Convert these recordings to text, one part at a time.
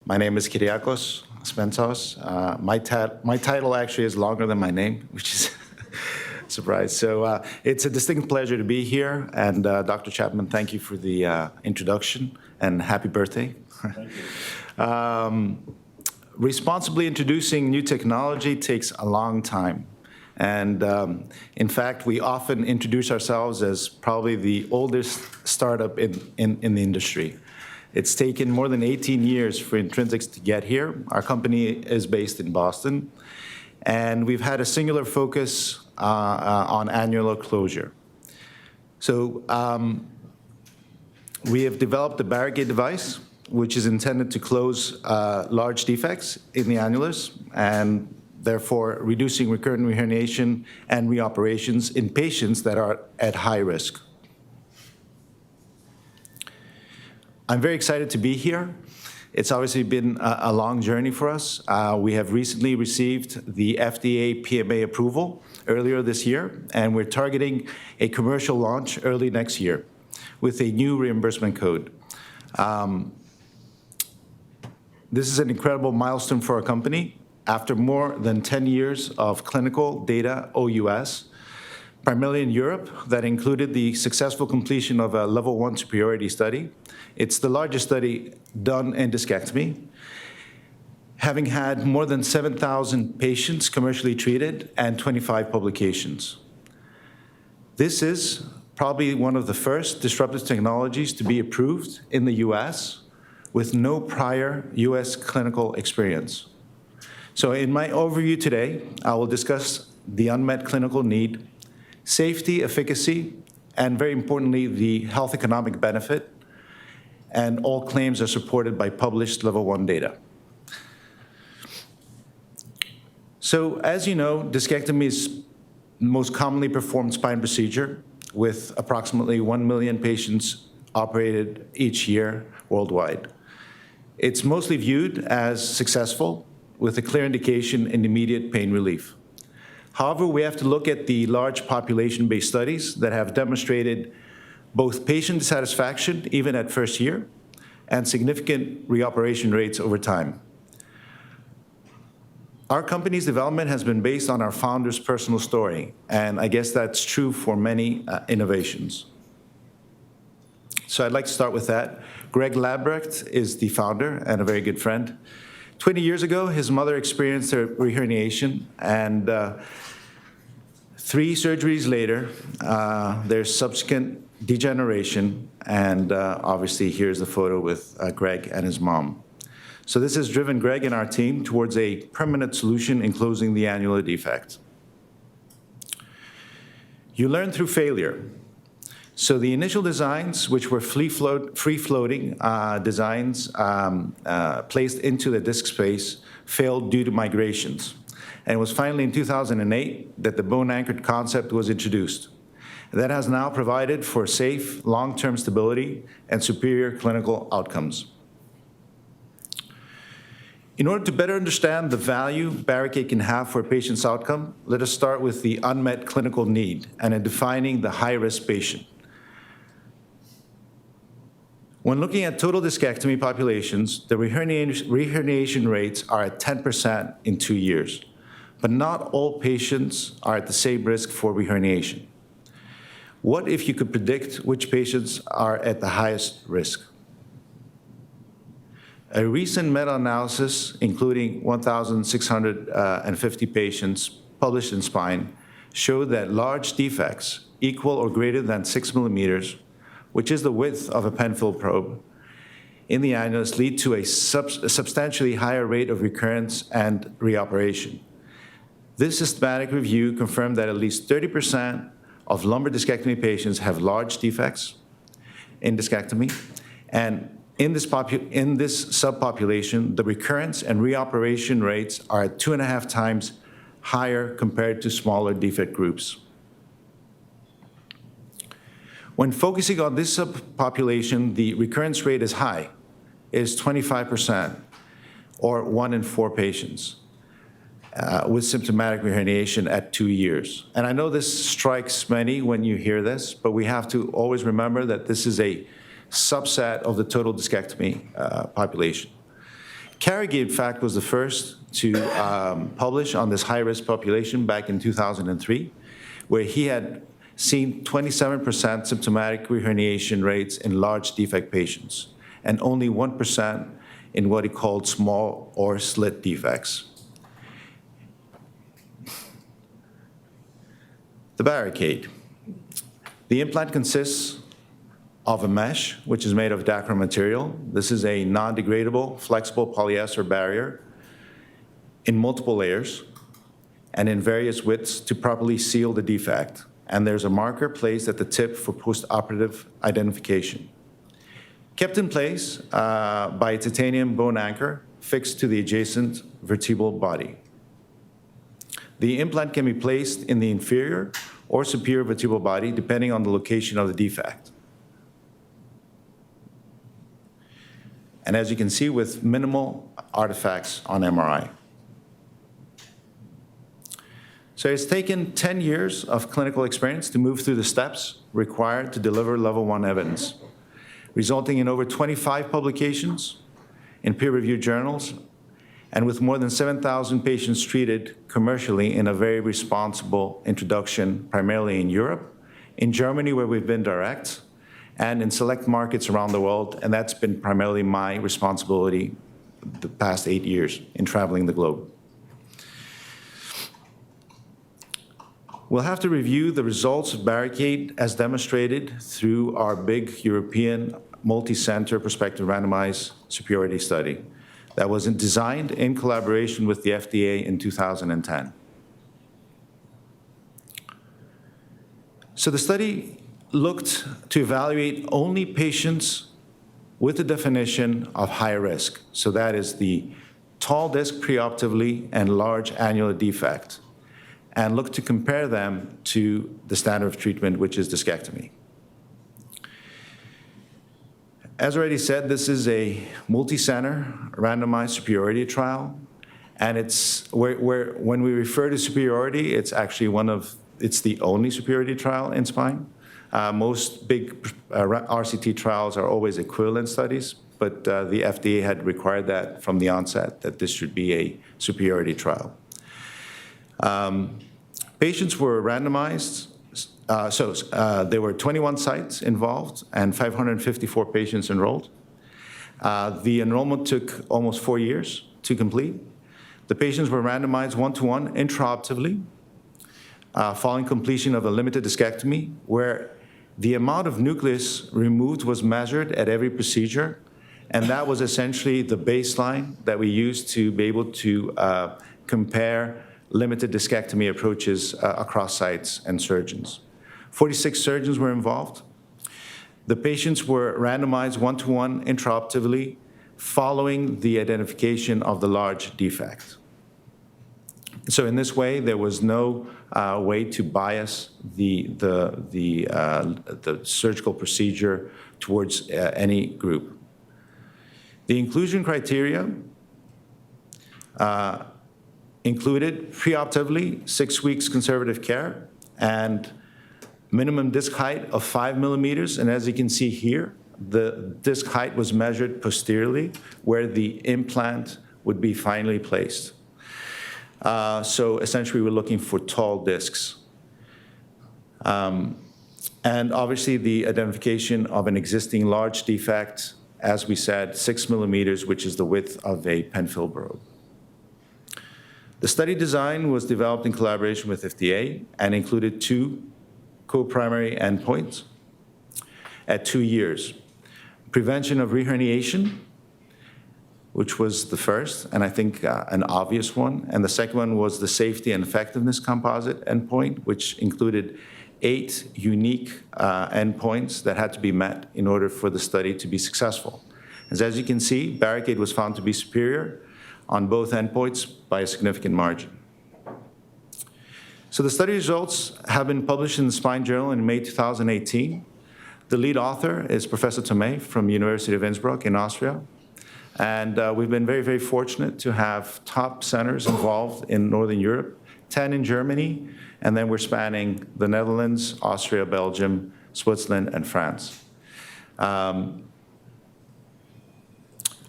My name is Kyriacos, Spentzos. My title actually is longer than my name, which is a surprise. So it's a distinct pleasure to be here. And Dr. Chapman, thank you for the introduction, and happy birthday. Thank you. Responsibly introducing new technology takes a long time. And in fact, we often introduce ourselves as probably the oldest startup in the industry. It's taken more than 18 years for Intrinsic to get here. Our company is based in Boston, and we've had a singular focus on annular closure. So we have developed a barricade device, which is intended to close large defects in the annulus, and therefore reducing recurrent reherniation and reoperations in patients that are at high risk. I'm very excited to be here. It's obviously been a long journey for us. We have recently received the FDA PMA approval earlier this year, and we're targeting a commercial launch early next year with a new reimbursement code. This is an incredible milestone for our company. After more than 10 years of clinical data OUS, primarily in Europe, that included the successful completion of a level 1 superiority study. It's the largest study done in discectomy, having had more than 7,000 patients commercially treated and 25 publications. This is probably one of the first disruptive technologies to be approved in the US with no prior US clinical experience. So in my overview today, I will discuss the unmet clinical need, safety, efficacy, and very importantly, the health economic benefit, and all claims are supported by published level 1 data. So as you know, discectomy is the most commonly performed spine procedure with approximately 1 million patients operated each year worldwide. It's mostly viewed as successful with a clear indication in immediate pain relief. However, we have to look at the large population-based studies that have demonstrated both patient satisfaction, even at first year, and significant reoperation rates over time. Our company's development has been based on our founder's personal story, and I guess that's true for many innovations. So I'd like to start with that. Greg Labrecht is the founder and a very good friend. 20 years ago, his mother experienced a reherniation, and 3 surgeries later, there's subsequent degeneration, and obviously here's the photo with Greg and his mom. So this has driven Greg and our team towards a permanent solution in closing the annular defect. You learn through failure. So the initial designs, which were free-floating designs placed into the disc space, failed due to migrations. And it was finally in 2008 that the bone-anchored concept was introduced. That has now provided for safe, long-term stability and superior clinical outcomes. In order to better understand the value barricade can have for a patient's outcome, let us start with the unmet clinical need and in defining the high-risk patient. When looking at total discectomy populations, the reherniation rates are at 10% in 2 years, but not all patients are at the same risk for reherniation. What if you could predict which patients are at the highest risk? A recent meta-analysis, including 1,650 patients published in Spine, showed that large defects equal or greater than 6 millimeters, which is the width of a pen-filled probe, in the annulus lead to a substantially higher rate of recurrence and reoperation. This systematic review confirmed that at least 30% of lumbar discectomy patients have large defects in discectomy, and in this subpopulation, the recurrence and reoperation rates are at 2.5 times higher compared to smaller defect groups. When focusing on this subpopulation, the recurrence rate is high. It is 25%, or 1 in 4 patients, with symptomatic reherniation at 2 years. And I know this strikes many when you hear this, but we have to always remember that this is a subset of the total discectomy population. Kyriacos, in fact, was the first to publish on this high-risk population back in 2003, where he had seen 27% symptomatic reherniation rates in large defect patients, and only 1% in what he called small or slit defects. The barricade. The implant consists of a mesh, which is made of Dacron material. This is a non-degradable, flexible polyester barrier in multiple layers and in various widths to properly seal the defect. And there's a marker placed at the tip for post-operative identification. Kept in place by a titanium bone anchor fixed to the adjacent vertebral body. The implant can be placed in the inferior or superior vertebral body, depending on the location of the defect. And as you can see, with minimal artifacts on MRI. So it's taken 10 years of clinical experience to move through the steps required to deliver level 1 evidence, resulting in over 25 publications in peer-reviewed journals, and with more than 7,000 patients treated commercially in a very responsible introduction, primarily in Europe, in Germany, where we've been direct, and in select markets around the world, and that's been primarily my responsibility the past 8 years in traveling the globe. We'll have to review the results of Barricade as demonstrated through our big European multi-center prospective randomized superiority study that was designed in collaboration with the FDA in 2010. So the study looked to evaluate only patients with the definition of high risk. So that is the tall disc preoperatively and large annular defect, and looked to compare them to the standard of treatment, which is discectomy. As already said, this is a multi-center randomized superiority trial, and it's when we refer to superiority, it's actually it's the only superiority trial in spine. Most big RCT trials are always equivalent studies, but the FDA had required that from the onset, that this should be a superiority trial. Patients were randomized. There were 21 sites involved and 554 patients enrolled. The enrollment took almost 4 years to complete. The patients were randomized 1-to-1 intraoperatively following completion of a limited discectomy, where the amount of nucleus removed was measured at every procedure, and that was essentially the baseline that we used to be able to compare limited discectomy approaches across sites and surgeons. 46 surgeons were involved. The patients were randomized 1-to-1 intraoperatively following the identification of the large defect. So in this way, there was no way to bias the surgical procedure towards any group. The inclusion criteria included preoperatively 6 weeks conservative care and minimum disc height of 5 millimeters. And as you can see here, the disc height was measured posteriorly, where the implant would be finally placed. So essentially, we're looking for tall discs. And obviously, the identification of an existing large defect, as we said, 6 millimeters, which is the width of a pen-filled probe. The study design was developed in collaboration with FDA and included 2 co-primary endpoints at 2 years. Prevention of reherniation, which was the first, and I think an obvious one. And the second one was the safety and effectiveness composite endpoint, which included 8 unique endpoints that had to be met in order for the study to be successful. As you can see, Barricade was found to be superior on both endpoints by a significant margin. So the study results have been published in the Spine Journal in May 2018. The lead author is Professor Tomei from University of Innsbruck in Austria. And we've been very, very fortunate to have top centers involved in Northern Europe, 10 in Germany, and then we're spanning the Netherlands, Austria, Belgium, Switzerland, and France.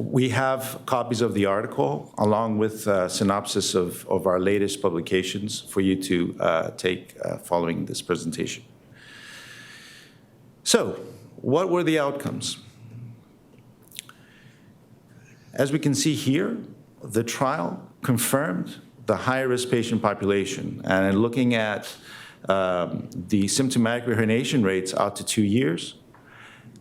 We have copies of the article along with synopsis of our latest publications for you to take following this presentation. So, what were the outcomes? As we can see here, the trial confirmed the high-risk patient population, and looking at the symptomatic reherniation rates out to 2 years,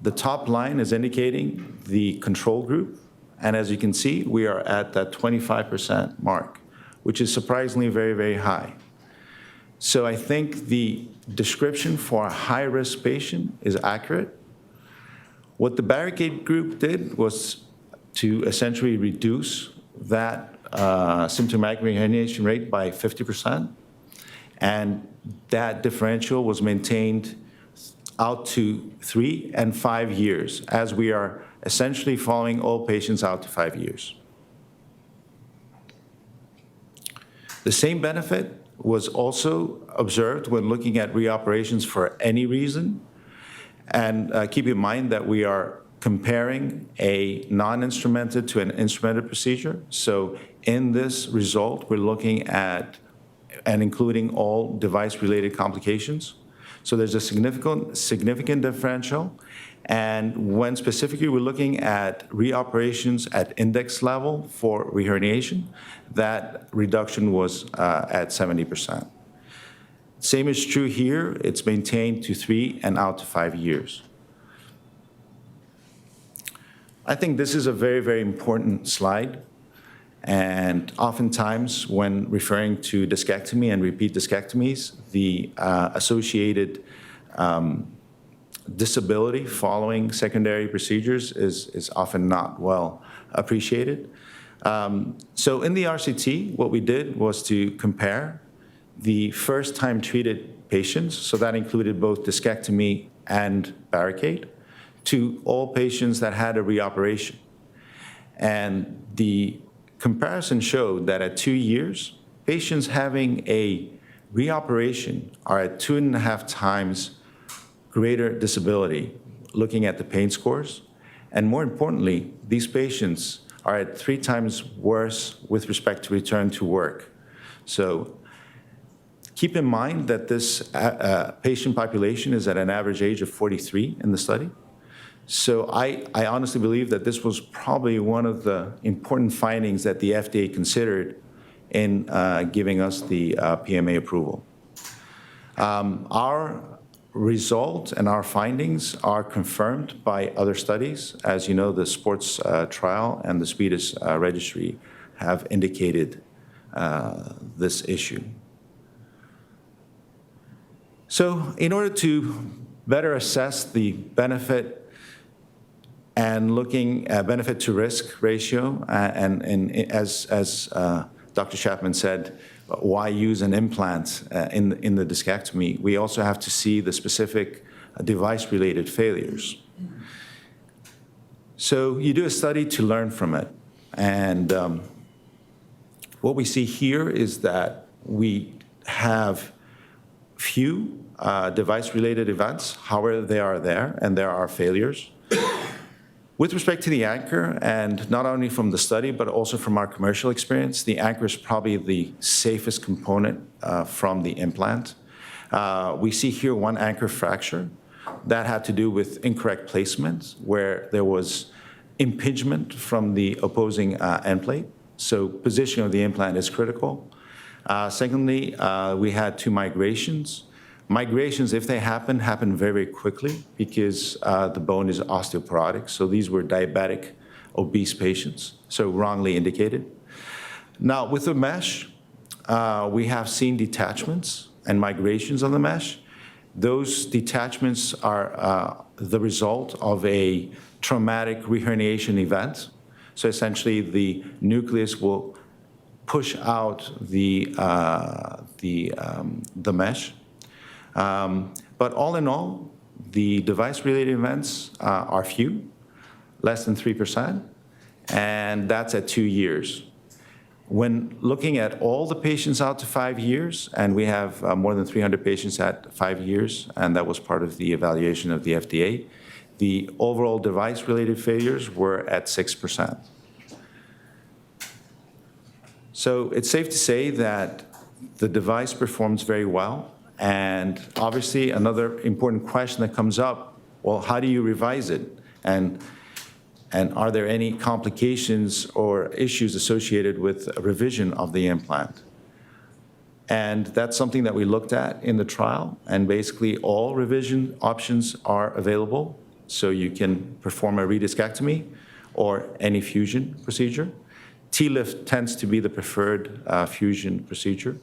the top line is indicating the control group, and as you can see, we are at that 25% mark, which is surprisingly very, very high. So I think the description for a high-risk patient is accurate. What the barricade group did was to essentially reduce that symptomatic reherniation rate by 50%, and that differential was maintained out to 3 and 5 years, as we are essentially following all patients out to 5 years. The same benefit was also observed when looking at reoperations for any reason. And keep in mind that we are comparing a non-instrumented to an instrumented procedure. So in this result, we're looking at and including all device-related complications. So there's a significant differential. And when specifically we're looking at reoperations at index level for reherniation, that reduction was at 70%. Same is true here. It's maintained to 3 and out to 5 years. I think this is a very, very important slide. And oftentimes, when referring to discectomy and repeat discectomies, the associated disability following secondary procedures is often not well appreciated. So in the RCT, what we did was to compare the first-time treated patients, so that included both discectomy and barricade, to all patients that had a reoperation. And the comparison showed that at 2 years, patients having a reoperation are at 2.5 times greater disability, looking at the pain scores. And more importantly, these patients are at 3 times worse with respect to return to work. So keep in mind that this patient population is at an average age of 43 in the study. So I honestly believe that this was probably one of the important findings that the FDA considered in giving us the PMA approval. Our result and our findings are confirmed by other studies. As you know, the sports trial and the Swedish registry have indicated this issue. So in order to better assess the benefit and looking at benefit to risk ratio, and as Dr. Chapman said, why use an implant in the discectomy? We also have to see the specific device-related failures. So you do a study to learn from it. And what we see here is that we have few device-related events. However, they are there, and there are failures. With respect to the anchor, and not only from the study, but also from our commercial experience, the anchor is probably the safest component from the implant. We see here one anchor fracture that had to do with incorrect placement, where there was impingement from the opposing end plate. So position of the implant is critical. Secondly, we had 2 migrations. Migrations, if they happen very, very quickly because the bone is osteoporotic. So these were diabetic, obese patients, so wrongly indicated. Now, with the mesh, we have seen detachments and migrations on the mesh. Those detachments are the result of a traumatic reherniation event. So essentially, the nucleus will push out the mesh. But all in all, the device-related events are few, less than 3%, and that's at 2 years. When looking at all the patients out to 5 years, and we have more than 300 patients at 5 years, and that was part of the evaluation of the FDA, the overall device-related failures were at 6%. So it's safe to say that the device performs very well. And obviously, another important question that comes up, well, how do you revise it? And are there any complications or issues associated with a revision of the implant? And that's something that we looked at in the trial. And basically, all revision options are available. So you can perform a rediscectomy or any fusion procedure. TLIF tends to be the preferred fusion procedure.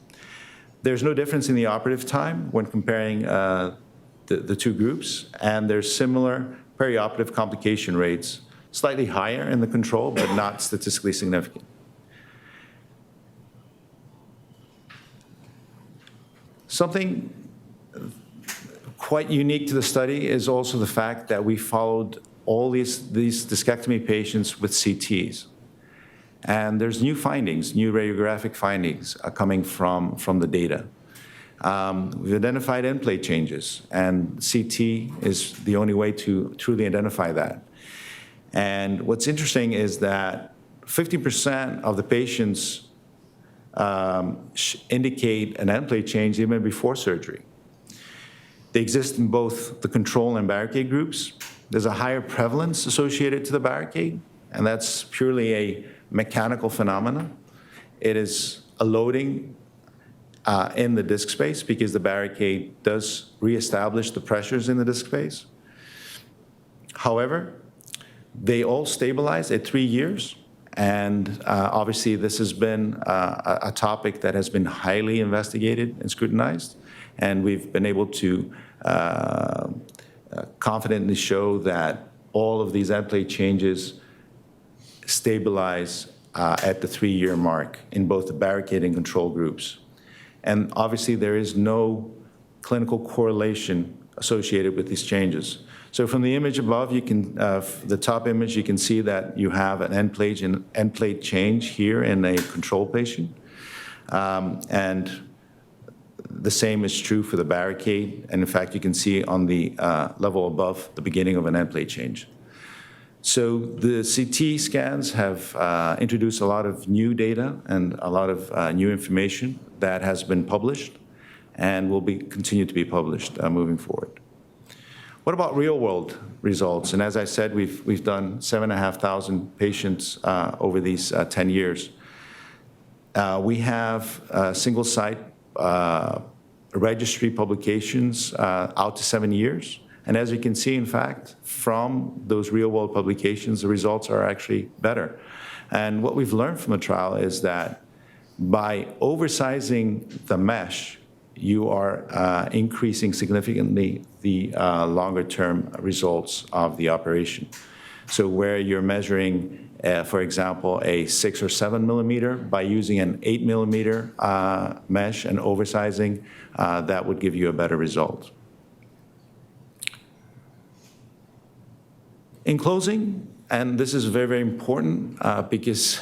There's no difference in the operative time when comparing the two groups, and there's similar perioperative complication rates, slightly higher in the control, but not statistically significant. Something quite unique to the study is also the fact that we followed all these discectomy patients with CTs. And there's new findings, new radiographic findings coming from the data. We've identified end plate changes, and CT is the only way to truly identify that. And what's interesting is that 50% of the patients indicate an end plate change even before surgery. They exist in both the control and barricade groups. There's a higher prevalence associated to the barricade, and that's purely a mechanical phenomenon. It is a loading in the disc space because the barricade does reestablish the pressures in the disc space. However, they all stabilize at 3 years. And obviously, this has been a topic that has been highly investigated and scrutinized. And we've been able to confidently show that all of these end plate changes stabilize at the 3-year mark in both the barricade and control groups. And obviously, there is no clinical correlation associated with these changes. So from the image above, you can, the top image, you can see that you have an end plate change here in a control patient. And the same is true for the barricade. And in fact, you can see on the level above the beginning of an end plate change. So the CT scans have introduced a lot of new data and a lot of new information that has been published and will continue to be published moving forward. What about real-world results? And as I said, we've done 7,500 patients over these 10 years. We have single-site registry publications out to 7 years. And as you can see, in fact, from those real-world publications, the results are actually better. And what we've learned from the trial is that by oversizing the mesh, you are increasing significantly the longer-term results of the operation. So where you're measuring, for example, a 6 or 7 millimeter, by using an 8 millimeter mesh and oversizing, that would give you a better result. In closing, and this is very, very important because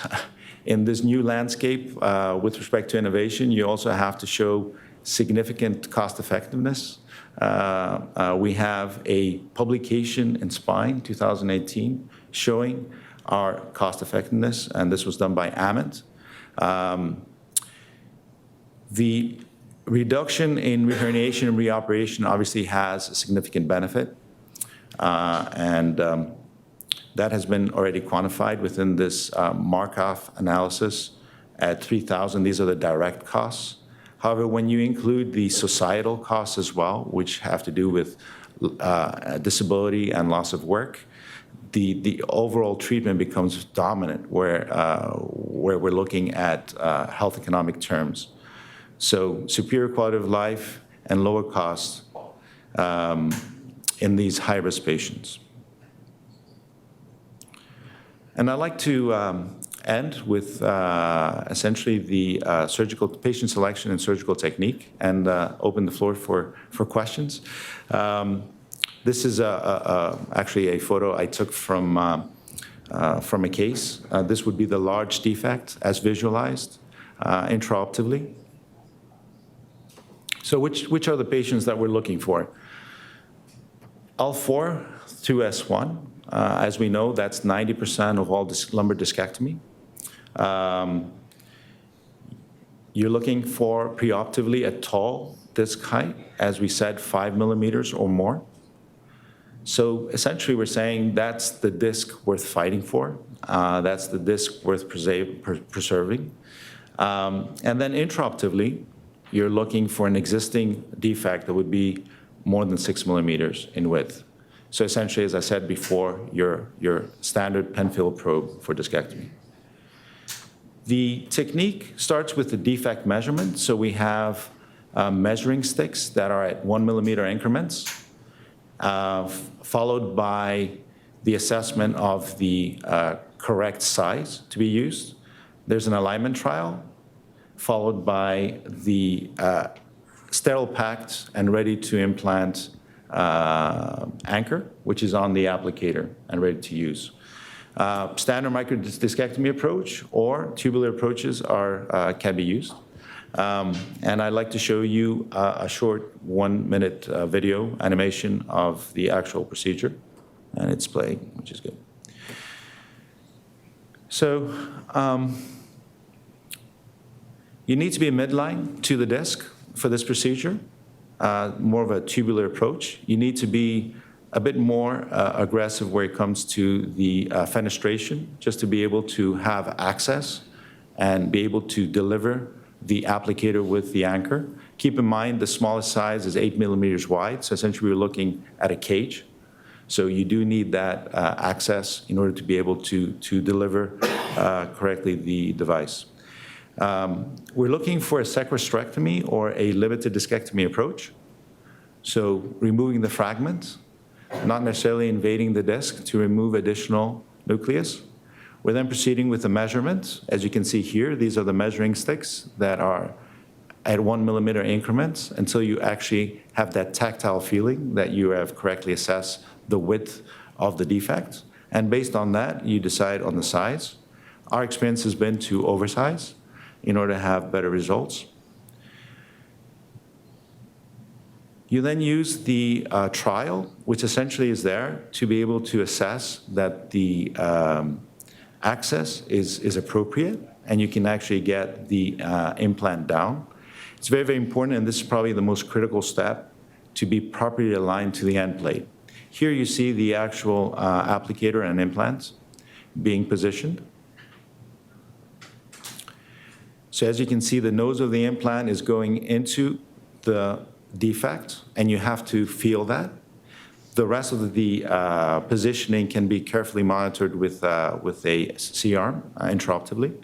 in this new landscape with respect to innovation, you also have to show significant cost effectiveness. We have a publication in Spine, 2018, showing our cost effectiveness, and this was done by Ament. The reduction in herniation and reoperation obviously has a significant benefit, and that has been already quantified within this Markov analysis at 3,000. These are the direct costs. However, when you include the societal costs as well, which have to do with disability and loss of work, the overall treatment becomes dominant, where we're looking at health economic terms. So superior quality of life and lower costs in these high-risk patients. And I'd like to end with essentially the surgical patient selection and surgical technique, and open the floor for questions. This is actually a photo I took from a case. This would be the large defect as visualized intraoperatively. So which are the patients that we're looking for? L4 to S1, as we know, that's 90% of all lumbar discectomy. You're looking for preoperatively a tall disc height, as we said, 5 millimeters or more. So essentially, we're saying that's the disc worth fighting for. That's the disc worth preserving. And then intraoperatively, you're looking for an existing defect that would be more than 6 millimeters in width. So essentially, as I said before, your standard pen-filled probe for discectomy. The technique starts with the defect measurement. So we have measuring sticks that are at 1 millimeter increments, followed by the assessment of the correct size to be used. There's an alignment trial, followed by the sterile packed and ready to implant anchor, which is on the applicator and ready to use. Standard microdiscectomy approach or tubular approaches can be used. And I'd like to show you a short 1-minute video animation of the actual procedure. And it's playing, which is good. So you need to be midline to the disc for this procedure, more of a tubular approach. You need to be a bit more aggressive where it comes to the fenestration, just to be able to have access and be able to deliver the applicator with the anchor. Keep in mind the smallest size is 8 millimeters wide, so essentially we're looking at a cage. So you do need that access in order to be able to deliver correctly the device. We're looking for a sequestrectomy or a limited discectomy approach. So removing the fragment, not necessarily invading the disc to remove additional nucleus. We're then proceeding with the measurement. As you can see here, these are the measuring sticks that are at 1 millimeter increments until you actually have that tactile feeling that you have correctly assessed the width of the defect. And based on that, you decide on the size. Our experience has been to oversize in order to have better results. You then use the trial, which essentially is there to be able to assess that the access is appropriate, and you can actually get the implant down. It's very, very important, and this is probably the most critical step, to be properly aligned to the end plate. Here you see the actual applicator and implants being positioned. So as you can see, the nose of the implant is going into the defect, and you have to feel that. The rest of the positioning can be carefully monitored with a C-arm intraoperatively.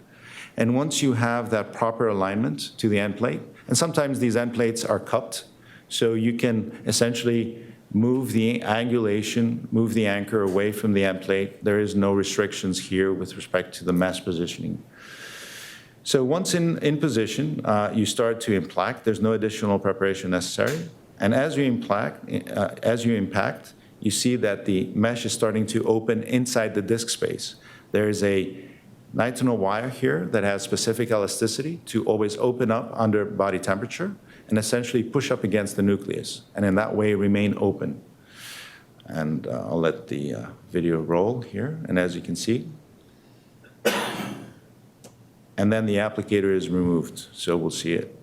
And once you have that proper alignment to the end plate, and sometimes these end plates are cupped, so you can essentially move the angulation, move the anchor away from the end plate. There is no restrictions here with respect to the mesh positioning. So once in position, you start to impact. There's no additional preparation necessary. And as you impact, you see that the mesh is starting to open inside the disc space. There is a nitinol wire here that has specific elasticity to always open up under body temperature and essentially push up against the nucleus, and in that way remain open. And I'll let the video roll here, and as you can see, and then the applicator is removed, so we'll see it.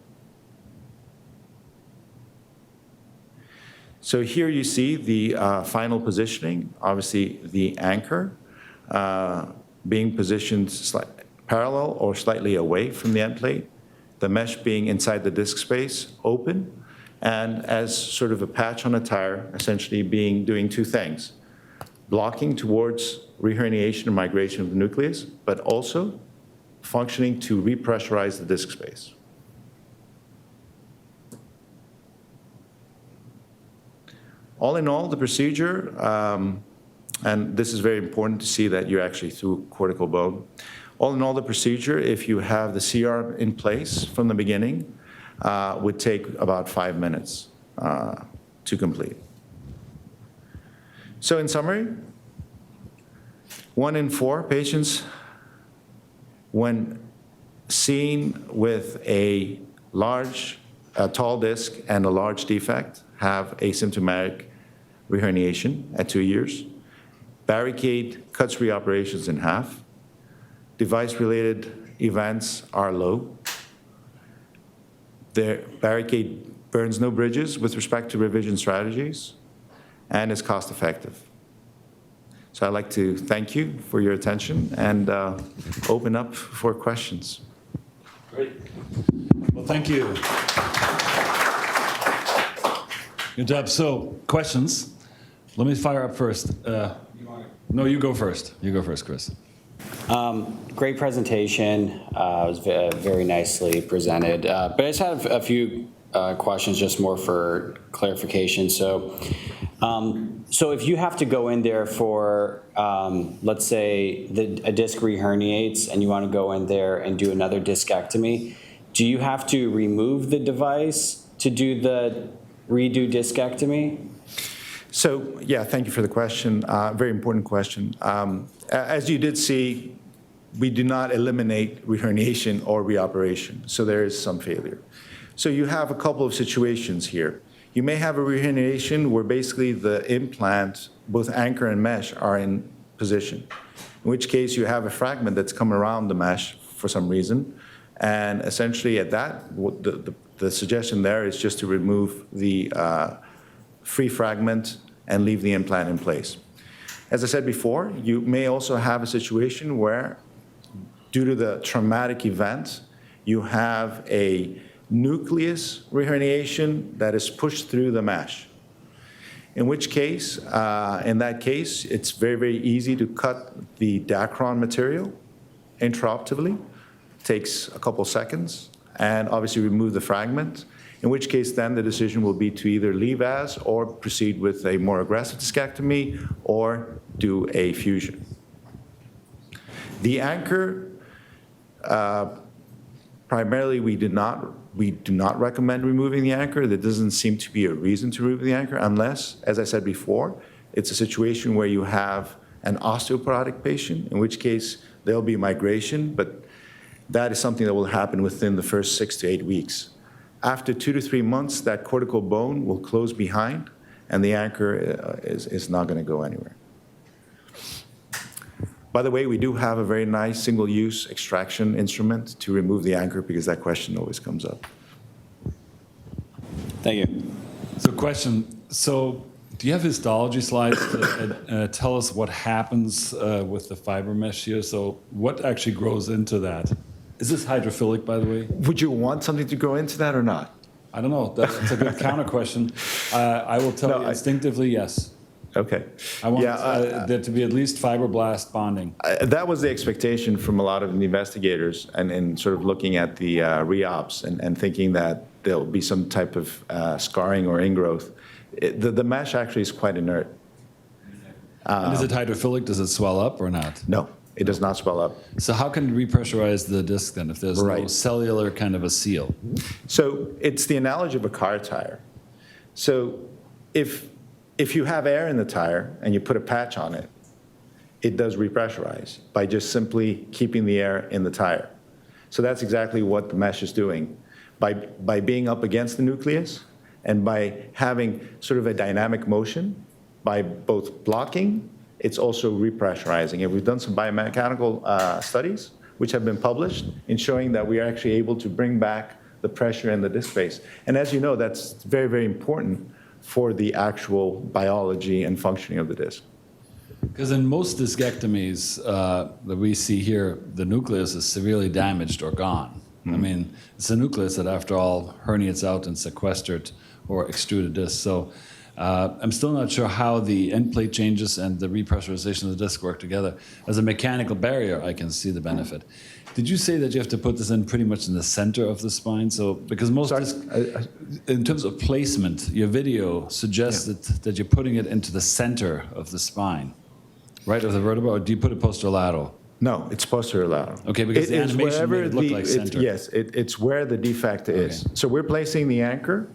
So here you see the final positioning, obviously the anchor being positioned parallel or slightly away from the end plate, the mesh being inside the disc space, open, and as sort of a patch on a tire, essentially doing two things: blocking towards reherniation and migration of the nucleus, but also functioning to repressurize the disc space. All in all, the procedure, and this is very important to see that you're actually through cortical bone. All in all, the procedure, if you have the C-arm in place from the beginning, would take about 5 minutes to complete. So in summary, 1 in 4 patients, when seen with a tall disc and a large defect, have asymptomatic reherniation at 2 years. Barricade cuts reoperations in half. Device-related events are low. The Barricade burns no bridges with respect to revision strategies and is cost-effective. So I'd like to thank you for your attention and open up for questions. Great. Well, thank you. Good job. So, questions. Let me fire up first. No, you go first. You go first, Chris. Great presentation. It was very nicely presented. But I just have a few questions, just more for clarification. So if you have to go in there for, let's say, a disc reherniates and you want to go in there and do another discectomy, do you have to remove the device to do the redo discectomy? So, yeah, thank you for the question. Very important question. As you did see, we do not eliminate reherniation or reoperation, so there is some failure. So you have a couple of situations here. You may have a reherniation where basically the implant, both anchor and mesh, are in position, in which case you have a fragment that's come around the mesh for some reason, and essentially at that, the suggestion there is just to remove the free fragment and leave the implant in place. As I said before, you may also have a situation where, due to the traumatic event, you have a nucleus reherniation that is pushed through the mesh. In which case, in that case, it's very, very easy to cut the Dacron material intraoperatively. Takes a couple seconds, and obviously remove the fragment, in which case then the decision will be to either leave as or proceed with a more aggressive discectomy or do a fusion. The anchor, primarily we do not recommend removing the anchor. There doesn't seem to be a reason to remove the anchor unless, as I said before, it's a situation where you have an osteoporotic patient, in which case there'll be migration, but that is something that will happen within the first 6 to 8 weeks. After 2 to 3 months, that cortical bone will close behind, and the anchor is not going to go anywhere. By the way, we do have a very nice single-use extraction instrument to remove the anchor because that question always comes up. Thank you. So question, do you have histology slides to tell us what happens with the fiber mesh here? So what actually grows into that? Is this hydrophilic, by the way? Would you want something to go into that or not? I don't know. That's a good counter question. I will tell you instinctively, yes. Okay. I want there to be at least fibroblast bonding. That was the expectation from a lot of the investigators and sort of looking at the re-ops and thinking that there'll be some type of scarring or ingrowth. The mesh actually is quite inert. And is it hydrophilic? Does it swell up or not? No, it does not swell up. So how can you repressurize the disc then if there's no cellular kind of a seal? So it's the analogy of a car tire. So if you have air in the tire and you put a patch on it, it does repressurize by just simply keeping the air in the tire. So that's exactly what the mesh is doing. By being up against the nucleus and by having sort of a dynamic motion, by both blocking, it's also repressurizing. And we've done some biomechanical studies, which have been published, in showing that we are actually able to bring back the pressure in the disc space. And as you know, that's very, very important for the actual biology and functioning of the disc. Because in most discectomies that we see here, the nucleus is severely damaged or gone. I mean, it's a nucleus that, after all, herniates out and sequestered or extruded disc. So I'm still not sure how the end plate changes and the repressurization of the disc work together. As a mechanical barrier, I can see the benefit. Did you say that you have to put this in pretty much in the center of the spine? So, because most, in terms of placement, your video suggests that you're putting it into the center of the spine, right, of the vertebra, or do you put it posterolateral? No, it's posterolateral. Okay, because the animation made it look like center. Yes, it's where the defect is. Okay. So we're placing the anchor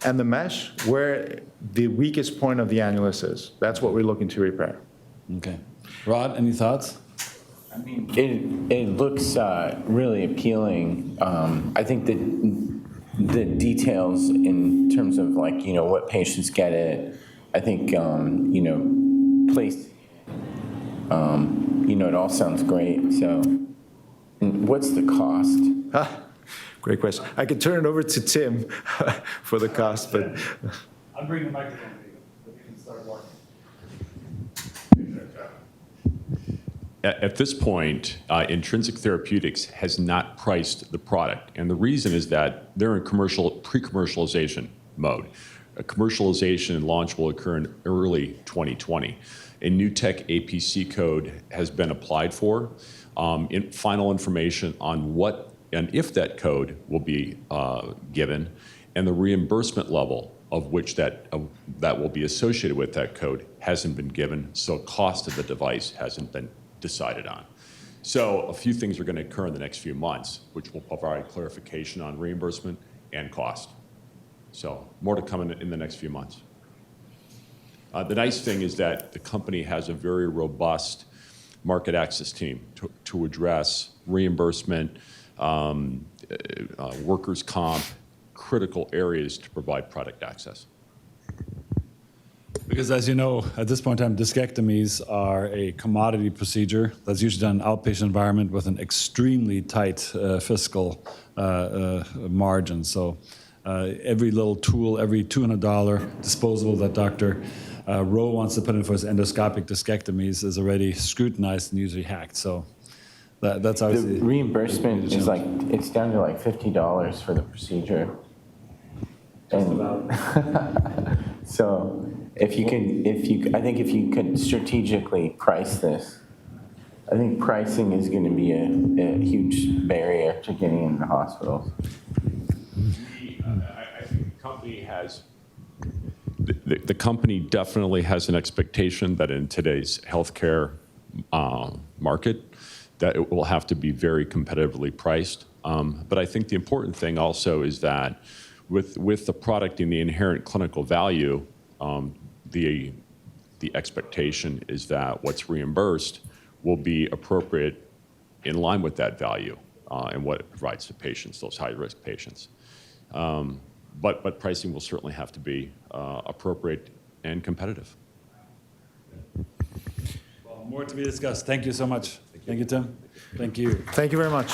and the mesh where the weakest point of the annulus is. That's what we're looking to repair. Okay. Rod, any thoughts? I mean, it looks really appealing. I think that the details in terms of, like, you know, what patients get it, I think, place, it all sounds great. So what's the cost? Great question. I could turn it over to Tim for the cost, but I'll bring the microphone to you, but you can start walking. At this point, Intrinsic Therapeutics has not priced the product, and the reason is that they're in pre-commercialization mode. A commercialization and launch will occur in early 2020. A new tech APC code has been applied for. Final information on what and if that code will be given, and the reimbursement level of which that will be associated with that code hasn't been given, so cost of the device hasn't been decided on. So a few things are going to occur in the next few months, which will provide clarification on reimbursement and cost. So more to come in the next few months. The nice thing is that the company has a very robust market access team to address reimbursement, workers' comp, critical areas to provide product access. Because as you know, at this point in time, discectomies are a commodity procedure that's usually done in an outpatient environment with an extremely tight fiscal margin. So every little tool, every $200 disposable that Dr. Rowe wants to put in for his endoscopic discectomies is already scrutinized and usually hacked. So that's The obviously reimbursement is it's down to like $50 for the procedure. So I think if you could strategically price this, I think pricing is going to be a huge barrier to getting into hospitals. I think the company has. The company definitely has an expectation that in today's healthcare market, that it will have to be very competitively priced. But I think the important thing also is that with the product and the inherent clinical value, the expectation is that what's reimbursed will be appropriate in line with that value and what it provides to patients, those high-risk patients. But pricing will certainly have to be appropriate and competitive. Well, more to be discussed. Thank you so much. Thank you, Tim. Thank you. thank you very much.